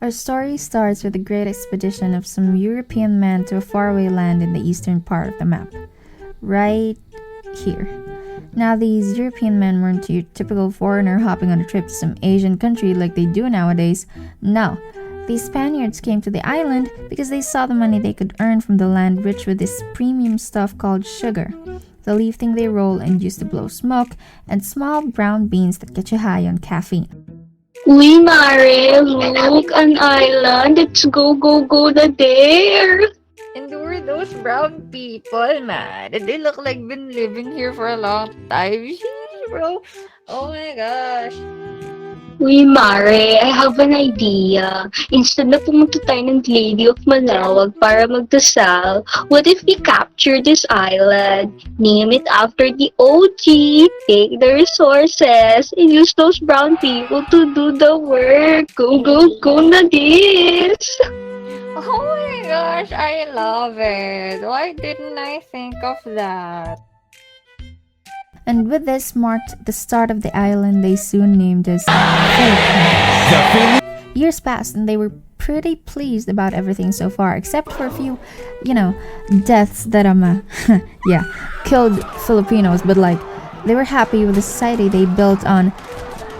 Our story starts with a great expedition of some European men to a faraway land in the eastern part of the map. Right here. Now, these European men weren't your typical foreigner hopping on a trip to some Asian country like they do nowadays. No, these Spaniards came to the island because they saw the money they could earn from the land rich with this premium stuff called sugar, the leaf thing they roll and use to blow smoke, and small brown beans that get you high on caffeine. Uy, Mare, look, an island. Let's go na there. And who are those brown people, man? They look like been living here for a long time. Sheesh, bro. Oh my gosh. Uy, Mare, I have an idea. Instead na pumunta tayo ng Lady of Malawag para magdasal, what if we capture this island, name it after the OG, take the resources, and use those brown people to do the work? Go na this! Oh my gosh, I love it. Why didn't I think of that? And with this marked the start of the island they soon named as Philippines. Years passed and they were pretty pleased about everything so far, except for a few, deaths that killed Filipinos, but they were happy with the society they built on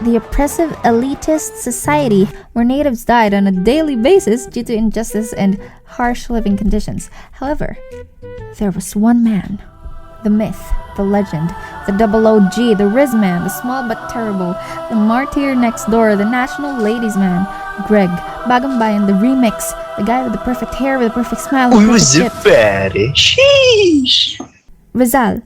the oppressive elitist society where natives died on a daily basis due to injustice and harsh living conditions. However, there was one man, the myth, the legend, the double OG, the Riz man, the small but terrible, the martyr next door, the national ladies man, Greg, Bagambayan, the remix, the guy with the perfect hair, with the perfect smile, and was it fatty? Sheesh! Rizal.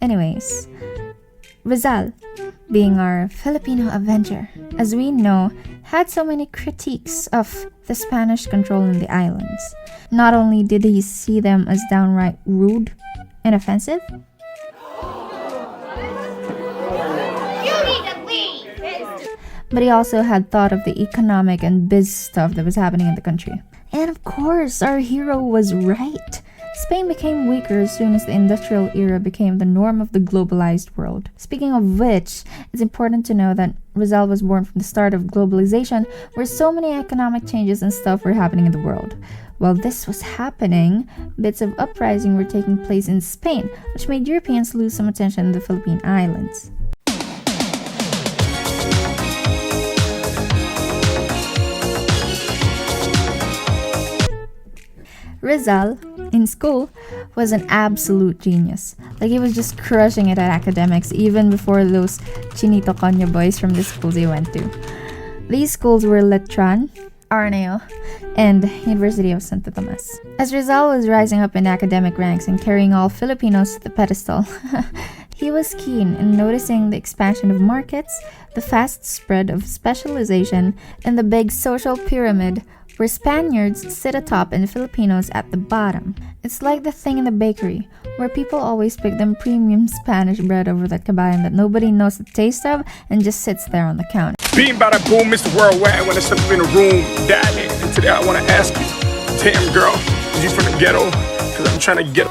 Anyways, Rizal, being our Filipino Avenger, as we know, had so many critiques of the Spanish control in the islands. Not only did he see them as downright rude and offensive, but he also had thought of the economic and biz stuff that was happening in the country. And of course, our hero was right. Spain became weaker as soon as the industrial era became the norm of the globalized world. Speaking of which, it's important to know that Rizal was born from the start of globalization, where so many economic changes and stuff were happening in the world. While this was happening, bits of uprising were taking place in Spain, which made Europeans lose some attention in the Philippine Islands. Rizal, in school, was an absolute genius. He was just crushing it at academics even before those Chinito Konya boys from the schools he went to. These schools were Letran, Araneo, and University of Santo Tomas. As Rizal was rising up in academic ranks and carrying all Filipinos to the pedestal, he was keen in noticing the expansion of markets, the fast spread of specialization, and the big social pyramid where Spaniards sit atop and Filipinos at the bottom. It's like the thing in the bakery, where people always pick them premium Spanish bread over that kabayan that nobody knows the taste of and just sits there on the counter. Being bada boom, Mr. Worldwide, when I step up in the room, diving. And today I want to ask you, damn girl, is you from the ghetto? Cause I'm trying to get.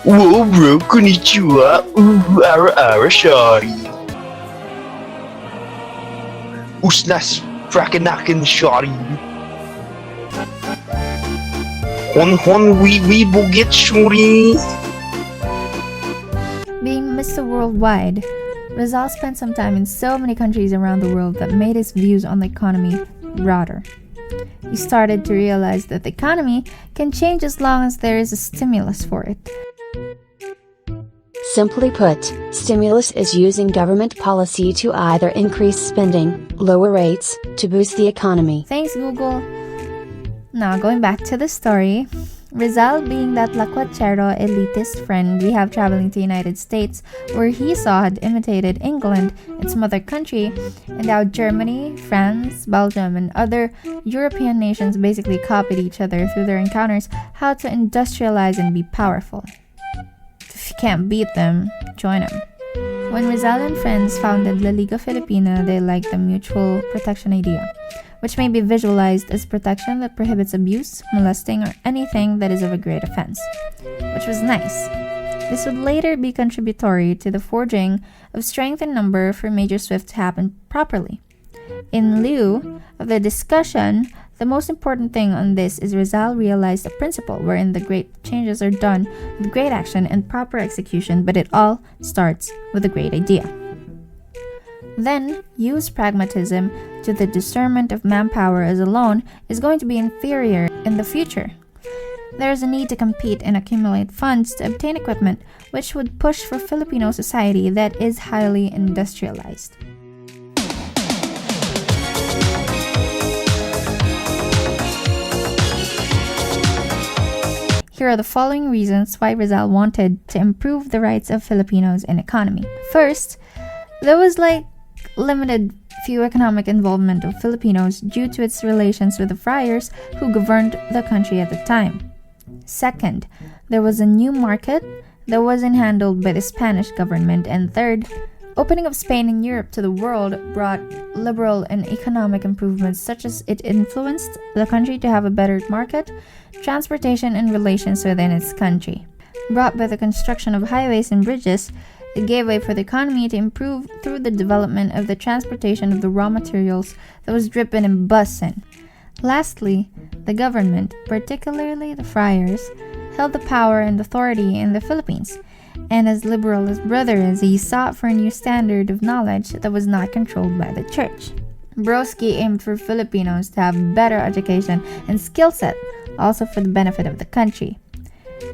Whoa, bro, konnichiwa. Ara, shawty. Usnas, fracking shawty. We will get shawty. Being Mr. Worldwide, Rizal spent some time in so many countries around the world that made his views on the economy broader. He started to realize that the economy can change as long as there is a stimulus for it. Simply put, stimulus is using government policy to either increase spending, lower rates, to boost the economy. Thanks, Google. Now, going back to the story, Rizal, being that lacuachero elitist friend we have traveling to the United States, where he saw had imitated England, its mother country, and how Germany, France, Belgium, and other European nations basically copied each other through their encounters how to industrialize and be powerful. If you can't beat them, join them. When Rizal and friends founded La Liga Filipina, they liked the mutual protection idea, which may be visualized as protection that prohibits abuse, molesting, or anything that is of a great offense. Which was nice. This would later be contributory to the forging of strength in number for Major Swift to happen properly. In lieu of the discussion, the most important thing on this is Rizal realized a principle wherein the great changes are done with great action and proper execution, but it all starts with a great idea. Then, use pragmatism to the discernment of manpower as alone is going to be inferior in the future. There is a need to compete and accumulate funds to obtain equipment which would push for Filipino society that is highly industrialized. Here are the following reasons why Rizal wanted to improve the rights of Filipinos in economy. First, there was limited few economic involvement of Filipinos due to its relations with the friars who governed the country at the time. Second, there was a new market that wasn't handled by the Spanish government. And third, opening of Spain and Europe to the world brought liberal and economic improvements such as it influenced the country to have a better market, transportation, and relations within its country. Brought by the construction of highways and bridges, it gave way for the economy to improve through the development of the transportation of the raw materials that was dripping and bussin'. Lastly, the government, particularly the friars, held the power and authority in the Philippines, and as liberal as brother is, he sought for a new standard of knowledge that was not controlled by the church. Broski aimed for Filipinos to have better education and skill set, also for the benefit of the country.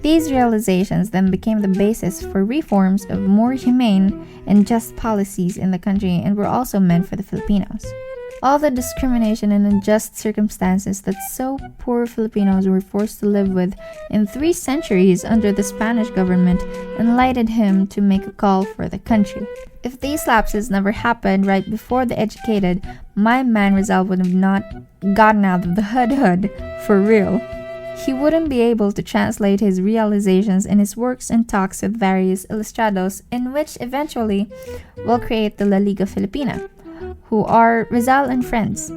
These realizations then became the basis for reforms of more humane and just policies in the country and were also meant for the Filipinos. All the discrimination and unjust circumstances that so poor Filipinos were forced to live with in 3 centuries under the Spanish government enlightened him to make a call for the country. If these lapses never happened right before the educated, my man Rizal would have not gotten out of the hood for real. He wouldn't be able to translate his realizations in his works and talks with various ilustrados, in which eventually will create the La Liga Filipina, who are Rizal and friends,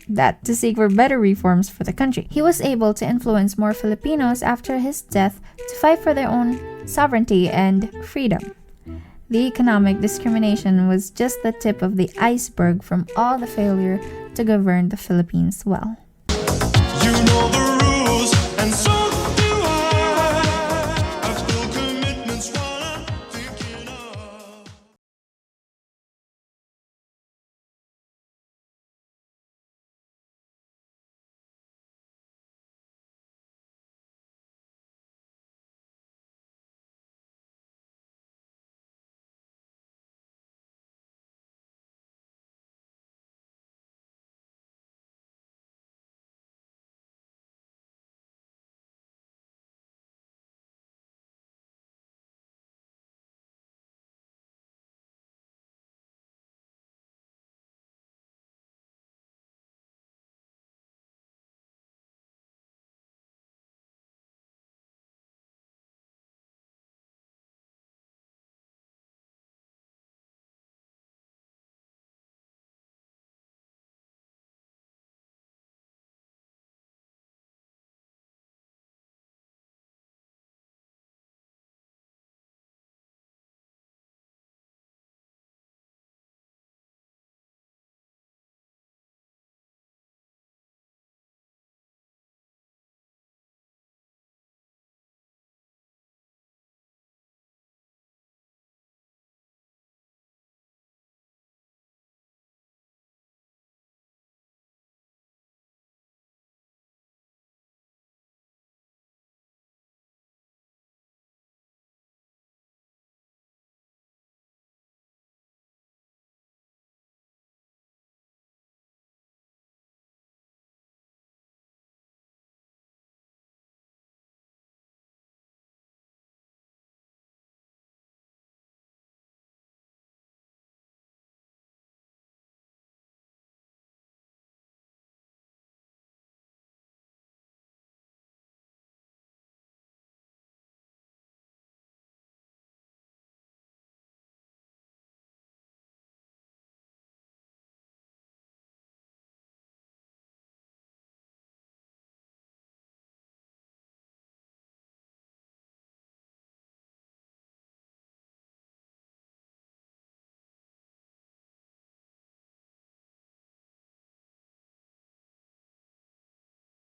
that to seek for better reforms for the country. He was able to influence more Filipinos after his death to fight for their own sovereignty and freedom. The economic discrimination was just the tip of the iceberg from all the failure to govern the Philippines well. You know the rules, and so